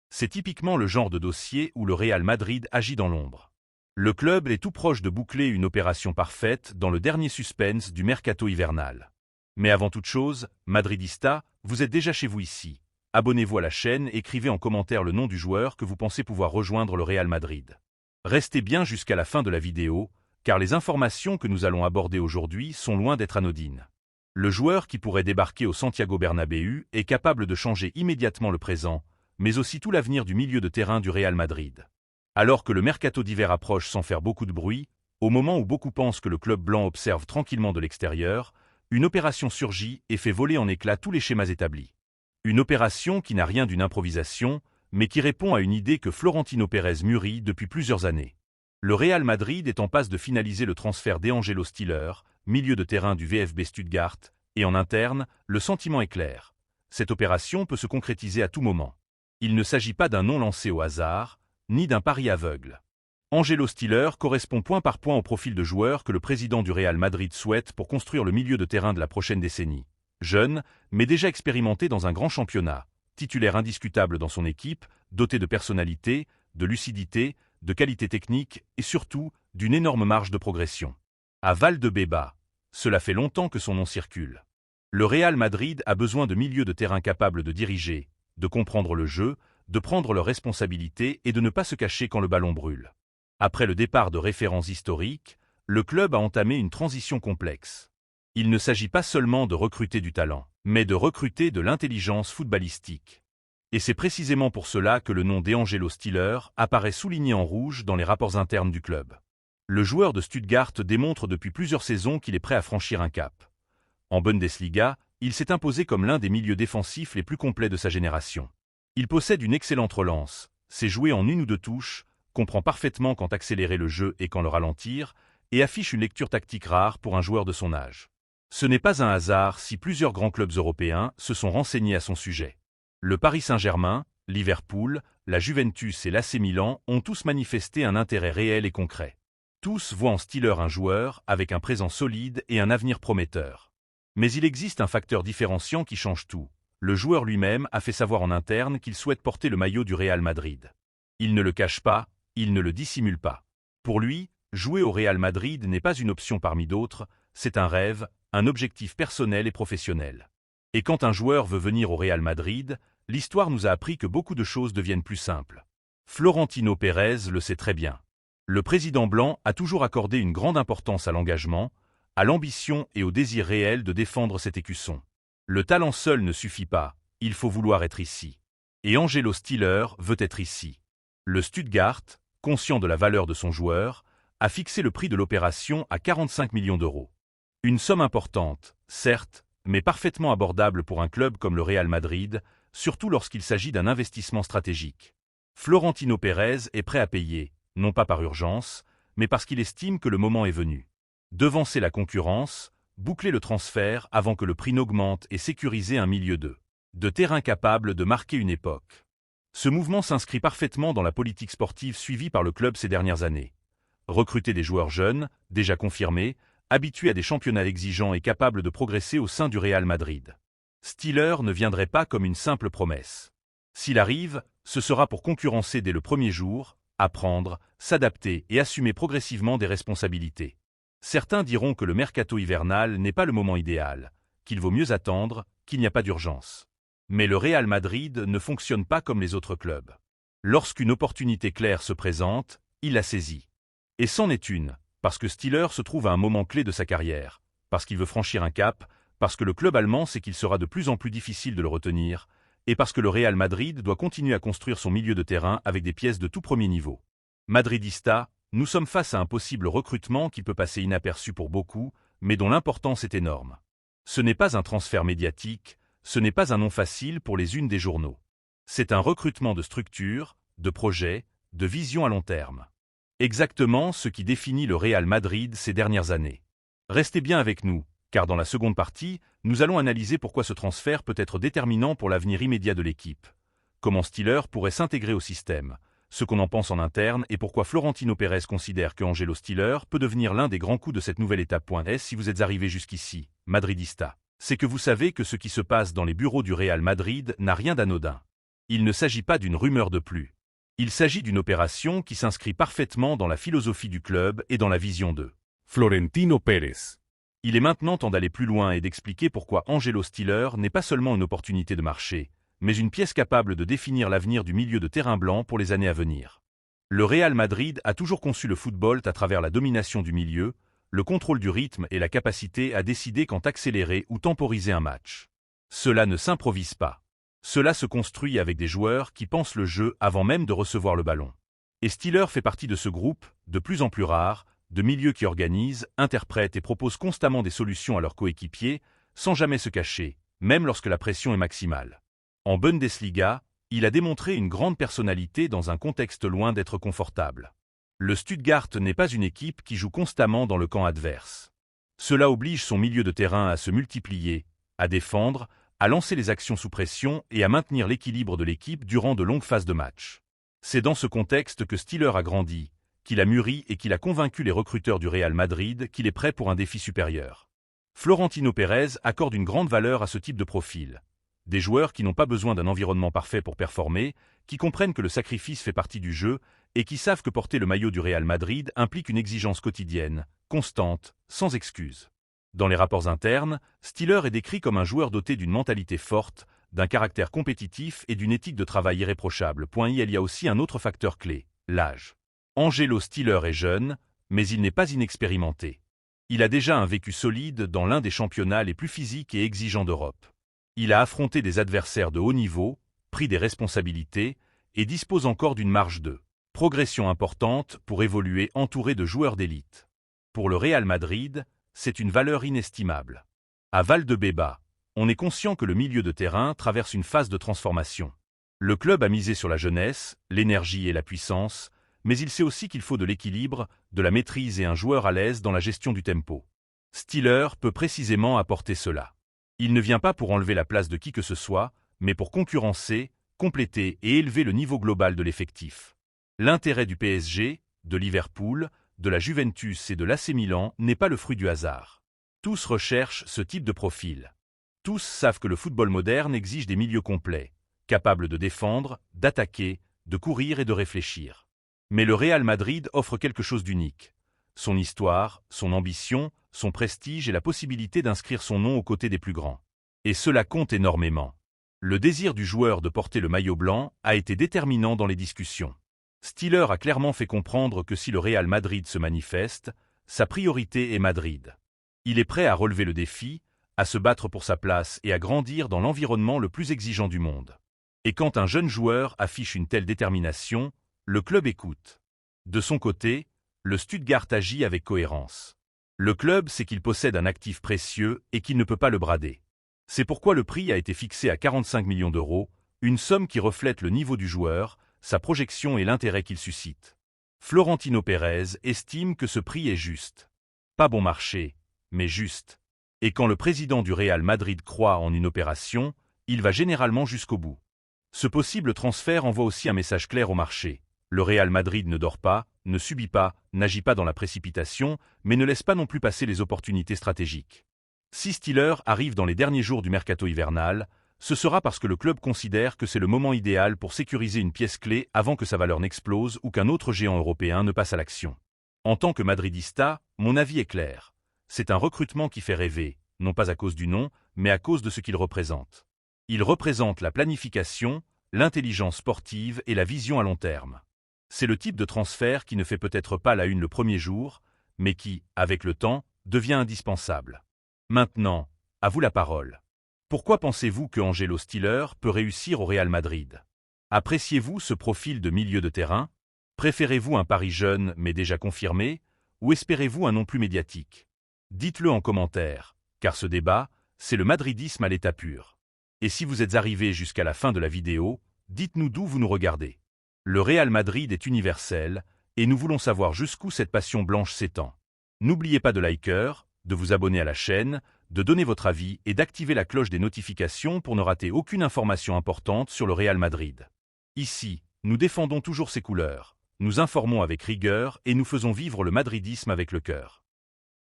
C'est typiquement le genre de dossier où le Real Madrid agit dans l'ombre. Le club est tout proche de boucler une opération parfaite dans le dernier suspense du mercato hivernal. Mais avant toute chose, Madridista, vous êtes déjà chez vous ici. Abonnez-vous à la chaîne, écrivez en commentaire le nom du joueur que vous pensez pouvoir rejoindre le Real Madrid. Restez bien jusqu'à la fin de la vidéo, car les informations que nous allons aborder aujourd'hui sont loin d'être anodines. Le joueur qui pourrait débarquer au Santiago Bernabéu est capable de changer immédiatement le présent, mais aussi tout l'avenir du milieu de terrain du Real Madrid. Alors que le mercato d'hiver approche sans faire beaucoup de bruit, au moment où beaucoup pensent que le club blanc observe tranquillement de l'extérieur, une opération surgit et fait voler en éclats tous les schémas établis. Une opération qui n'a rien d'une improvisation, mais qui répond à une idée que Florentino Pérez mûrit depuis plusieurs années. Le Real Madrid est en passe de finaliser le transfert d'Angelo Stiller, milieu de terrain du VfB Stuttgart, et en interne, le sentiment est clair. Cette opération peut se concrétiser à tout moment. Il ne s'agit pas d'un nom lancé au hasard, ni d'un pari aveugle. Angelo Stiller correspond point par point au profil de joueur que le président du Real Madrid souhaite pour construire le milieu de terrain de la prochaine décennie. Jeune, mais déjà expérimenté dans un grand championnat, titulaire indiscutable dans son équipe, doté de personnalité, de lucidité, de qualité technique et surtout d'une énorme marge de progression. À Valdebebas, cela fait longtemps que son nom circule. Le Real Madrid a besoin de milieux de terrain capables de diriger, de comprendre le jeu, de prendre leurs responsabilités et de ne pas se cacher quand le ballon brûle. Après le départ de références historiques, le club a entamé une transition complexe. Il ne s'agit pas seulement de recruter du talent, mais de recruter de l'intelligence footballistique. Et c'est précisément pour cela que le nom d'Angelo Stiller apparaît souligné en rouge dans les rapports internes du club. Le joueur de Stuttgart démontre depuis plusieurs saisons qu'il est prêt à franchir un cap. En Bundesliga, il s'est imposé comme l'un des milieux défensifs les plus complets de sa génération. Il possède une excellente relance, sait jouer en une ou deux touches, comprend parfaitement quand accélérer le jeu et quand le ralentir, et affiche une lecture tactique rare pour un joueur de son âge. Ce n'est pas un hasard si plusieurs grands clubs européens se sont renseignés à son sujet. Le Paris Saint-Germain, Liverpool, la Juventus et l'AC Milan ont tous manifesté un intérêt réel et concret. Tous voient en Stiller un joueur avec un présent solide et un avenir prometteur. Mais il existe un facteur différenciant qui change tout. Le joueur lui-même a fait savoir en interne qu'il souhaite porter le maillot du Real Madrid. Il ne le cache pas, il ne le dissimule pas. Pour lui, jouer au Real Madrid n'est pas une option parmi d'autres, c'est un rêve, un objectif personnel et professionnel. Et quand un joueur veut venir au Real Madrid, l'histoire nous a appris que beaucoup de choses deviennent plus simples. Florentino Pérez le sait très bien. Le président blanc a toujours accordé une grande importance à l'engagement, à l'ambition et au désir réel de défendre cet écusson. Le talent seul ne suffit pas, il faut vouloir être ici. Et Angelo Stiller veut être ici. Le Stuttgart, conscient de la valeur de son joueur, a fixé le prix de l'opération à 45 millions d'euros. Une somme importante, certes, mais parfaitement abordable pour un club comme le Real Madrid, surtout lorsqu'il s'agit d'un investissement stratégique. Florentino Pérez est prêt à payer, non pas par urgence, mais parce qu'il estime que le moment est venu. Devancer la concurrence, boucler le transfert avant que le prix n'augmente et sécuriser un milieu de terrain capable de marquer une époque. Ce mouvement s'inscrit parfaitement dans la politique sportive suivie par le club ces dernières années. Recruter des joueurs jeunes, déjà confirmés, habitués à des championnats exigeants et capables de progresser au sein du Real Madrid. Stiller ne viendrait pas comme une simple promesse. S'il arrive, ce sera pour concurrencer dès le premier jour, apprendre, s'adapter et assumer progressivement des responsabilités. Certains diront que le mercato hivernal n'est pas le moment idéal, qu'il vaut mieux attendre, qu'il n'y a pas d'urgence. Mais le Real Madrid ne fonctionne pas comme les autres clubs. Lorsqu'une opportunité claire se présente, il la saisit. Et c'en est une, parce que Stiller se trouve à un moment clé de sa carrière, parce qu'il veut franchir un cap, parce que le club allemand sait qu'il sera de plus en plus difficile de le retenir, et parce que le Real Madrid doit continuer à construire son milieu de terrain avec des pièces de tout premier niveau. Madridista, nous sommes face à un possible recrutement qui peut passer inaperçu pour beaucoup, mais dont l'importance est énorme. Ce n'est pas un transfert médiatique, ce n'est pas un nom facile pour les unes des journaux. C'est un recrutement de structure, de projet, de vision à long terme. Exactement ce qui définit le Real Madrid ces dernières années. Restez bien avec nous, car dans la seconde partie, nous allons analyser pourquoi ce transfert peut être déterminant pour l'avenir immédiat de l'équipe. Comment Stiller pourrait s'intégrer au système, ce qu'on en pense en interne et pourquoi Florentino Pérez considère que Angelo Stiller peut devenir l'un des grands coups de cette nouvelle étape. Si vous êtes arrivé jusqu'ici, Madridista, c'est que vous savez que ce qui se passe dans les bureaux du Real Madrid n'a rien d'anodin. Il ne s'agit pas d'une rumeur de plus. Il s'agit d'une opération qui s'inscrit parfaitement dans la philosophie du club et dans la vision de Florentino Pérez. Il est maintenant temps d'aller plus loin et d'expliquer pourquoi Angelo Stiller n'est pas seulement une opportunité de marché, mais une pièce capable de définir l'avenir du milieu de terrain blanc pour les années à venir. Le Real Madrid a toujours conçu le football à travers la domination du milieu, le contrôle du rythme et la capacité à décider quand accélérer ou temporiser un match. Cela ne s'improvise pas. Cela se construit avec des joueurs qui pensent le jeu avant même de recevoir le ballon. Et Stiller fait partie de ce groupe, de plus en plus rare, de milieux qui organisent, interprètent et proposent constamment des solutions à leurs coéquipiers, sans jamais se cacher, même lorsque la pression est maximale. En Bundesliga, il a démontré une grande personnalité dans un contexte loin d'être confortable. Le Stuttgart n'est pas une équipe qui joue constamment dans le camp adverse. Cela oblige son milieu de terrain à se multiplier, à défendre, à lancer les actions sous pression et à maintenir l'équilibre de l'équipe durant de longues phases de match. C'est dans ce contexte que Stiller a grandi, qu'il a mûri et qu'il a convaincu les recruteurs du Real Madrid qu'il est prêt pour un défi supérieur. Florentino Pérez accorde une grande valeur à ce type de profil. Des joueurs qui n'ont pas besoin d'un environnement parfait pour performer, qui comprennent que le sacrifice fait partie du jeu et qui savent que porter le maillot du Real Madrid implique une exigence quotidienne, constante, sans excuse. Dans les rapports internes, Stiller est décrit comme un joueur doté d'une mentalité forte, d'un caractère compétitif et d'une éthique de travail irréprochable. Il y a aussi un autre facteur clé, l'âge. Angelo Stiller est jeune, mais il n'est pas inexpérimenté. Il a déjà un vécu solide dans l'un des championnats les plus physiques et exigeants d'Europe. Il a affronté des adversaires de haut niveau, pris des responsabilités et dispose encore d'une marge de progression importante pour évoluer entouré de joueurs d'élite. Pour le Real Madrid, c'est une valeur inestimable. À Valdebeba, on est conscient que le milieu de terrain traverse une phase de transformation. Le club a misé sur la jeunesse, l'énergie et la puissance, mais il sait aussi qu'il faut de l'équilibre, de la maîtrise et un joueur à l'aise dans la gestion du tempo. Stiller peut précisément apporter cela. Il ne vient pas pour enlever la place de qui que ce soit, mais pour concurrencer, compléter et élever le niveau global de l'effectif. L'intérêt du PSG, de Liverpool, de la Juventus et de l'AC Milan n'est pas le fruit du hasard. Tous recherchent ce type de profil. Tous savent que le football moderne exige des milieux complets, capables de défendre, d'attaquer, de courir et de réfléchir. Mais le Real Madrid offre quelque chose d'unique. Son histoire, son ambition, son prestige et la possibilité d'inscrire son nom aux côtés des plus grands. Et cela compte énormément. Le désir du joueur de porter le maillot blanc a été déterminant dans les discussions. Stiller a clairement fait comprendre que si le Real Madrid se manifeste, sa priorité est Madrid. Il est prêt à relever le défi, à se battre pour sa place et à grandir dans l'environnement le plus exigeant du monde. Et quand un jeune joueur affiche une telle détermination, le club écoute. De son côté, le Stuttgart agit avec cohérence. Le club sait qu'il possède un actif précieux et qu'il ne peut pas le brader. C'est pourquoi le prix a été fixé à 45 millions d'euros, une somme qui reflète le niveau du joueur, sa projection et l'intérêt qu'il suscite. Florentino Pérez estime que ce prix est juste. Pas bon marché, mais juste. Et quand le président du Real Madrid croit en une opération, il va généralement jusqu'au bout. Ce possible transfert envoie aussi un message clair au marché. Le Real Madrid ne dort pas, ne subit pas, n'agit pas dans la précipitation, mais ne laisse pas non plus passer les opportunités stratégiques. Si Stiller arrive dans les derniers jours du mercato hivernal, ce sera parce que le club considère que c'est le moment idéal pour sécuriser une pièce clé avant que sa valeur n'explose ou qu'un autre géant européen ne passe à l'action. En tant que madridista, mon avis est clair. C'est un recrutement qui fait rêver, non pas à cause du nom, mais à cause de ce qu'il représente. Il représente la planification, l'intelligence sportive et la vision à long terme. C'est le type de transfert qui ne fait peut-être pas la une le premier jour, mais qui, avec le temps, devient indispensable. Maintenant, à vous la parole. Pourquoi pensez-vous que Angelo Stiller peut réussir au Real Madrid? Appréciez-vous ce profil de milieu de terrain? Préférez-vous un pari jeune mais déjà confirmé, ou espérez-vous un nom plus médiatique? Dites-le en commentaire, car ce débat, c'est le madridisme à l'état pur. Et si vous êtes arrivé jusqu'à la fin de la vidéo, dites-nous d'où vous nous regardez. Le Real Madrid est universel, et nous voulons savoir jusqu'où cette passion blanche s'étend. N'oubliez pas de liker, de vous abonner à la chaîne, de donner votre avis et d'activer la cloche des notifications pour ne rater aucune information importante sur le Real Madrid. Ici, nous défendons toujours ses couleurs, nous informons avec rigueur et nous faisons vivre le madridisme avec le cœur.